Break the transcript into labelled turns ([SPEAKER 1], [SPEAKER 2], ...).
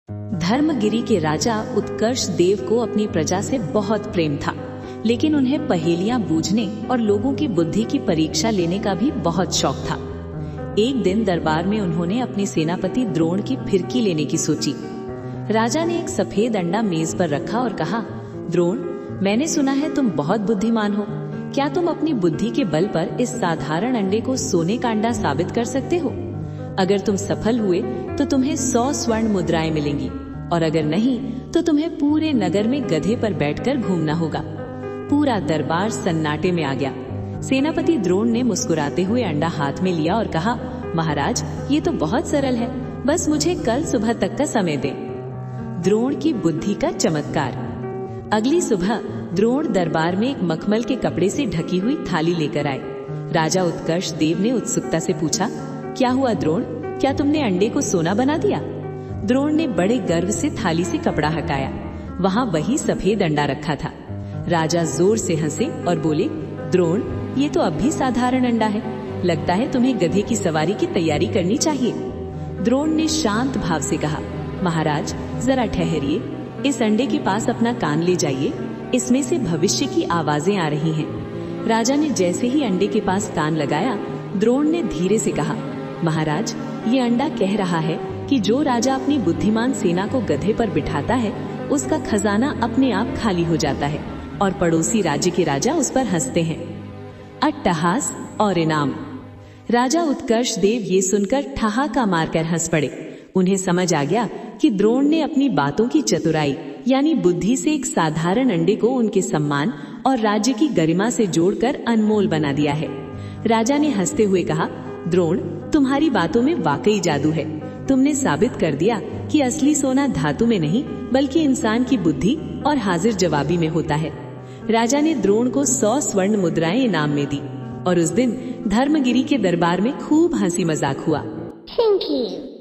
[SPEAKER 1] धर्मगिरी के राजा उत्कर्ष देव को अपनी प्रजा से बहुत प्रेम था, लेकिन उन्हें पहेलियां बूझने और लोगों की बुद्धि की परीक्षा लेने का भी बहुत शौक था। एक दिन दरबार में उन्होंने अपने सेनापति द्रोण की फिरकी लेने की सोची। राजा ने एक सफेद अंडा मेज पर रखा और कहा, द्रोण, मैंने सुना है तुम बहुत बुद्धिमान हो। क्या तुम अपनी बुद्धि के बल पर इस साधारण अंडे को सोने का अंडा साबित कर सकते हो? अगर तुम सफल हुए तो तुम्हें 100 स्वर्ण मुद्राएं मिलेंगी, और अगर नहीं तो तुम्हें पूरे नगर में गधे पर बैठकर घूमना होगा। पूरा दरबार सन्नाटे में आ गया। सेनापति द्रोण ने मुस्कुराते हुए अंडा हाथ में लिया और कहा, महाराज, ये तो बहुत सरल है, बस मुझे कल सुबह तक का समय दें। द्रोण की बुद्धि का चमत्कार। अगली सुबह द्रोण दरबार में एक मखमल के कपड़े से ढकी हुई थाली लेकर आए। राजा उत्कर्ष देव ने उत्सुकता से पूछा, क्या हुआ द्रोण, क्या तुमने अंडे को सोना बना दिया? द्रोण ने बड़े गर्व से थाली से कपड़ा हटाया। वहाँ वही सफेद अंडा रखा था। राजा जोर से हंसे और बोले, द्रोण, ये तो अब भी साधारण अंडा है। लगता है तुम्हें गधे की सवारी की तैयारी करनी चाहिए। द्रोण ने शांत भाव से कहा, महाराज, जरा ठहरिए, इस अंडे के पास अपना कान ले जाइए, इसमें से भविष्य की आवाजें आ रही हैं। राजा ने जैसे ही अंडे के पास कान लगाया, द्रोण ने धीरे से कहा, महाराज, ये अंडा कह रहा है कि जो राजा अपनी बुद्धिमान सेना को गधे पर बिठाता है, उसका खजाना अपने आप खाली हो जाता है और पड़ोसी राज्य के राजा उस पर हंसते हैं। अट्टहास और इनाम। राजा उत्कर्ष देव ये सुनकर ठहाका मारकर हंस पड़े। उन्हें समझ आ गया कि द्रोण ने अपनी बातों की चतुराई यानी बुद्धि से एक साधारण अंडे को उनके सम्मान और राज्य की गरिमा से जोड़कर अनमोल बना दिया है। राजा ने हंसते हुए कहा, द्रोण, तुम्हारी बातों में वाकई जादू है। तुमने साबित कर दिया कि असली सोना धातु में नहीं बल्कि इंसान की बुद्धि और हाजिर जवाबी में होता है। राजा ने द्रोण को 100 स्वर्ण मुद्राएं इनाम में दी और उस दिन धर्मगिरी के दरबार में खूब हंसी मजाक हुआ।
[SPEAKER 2] Thank you.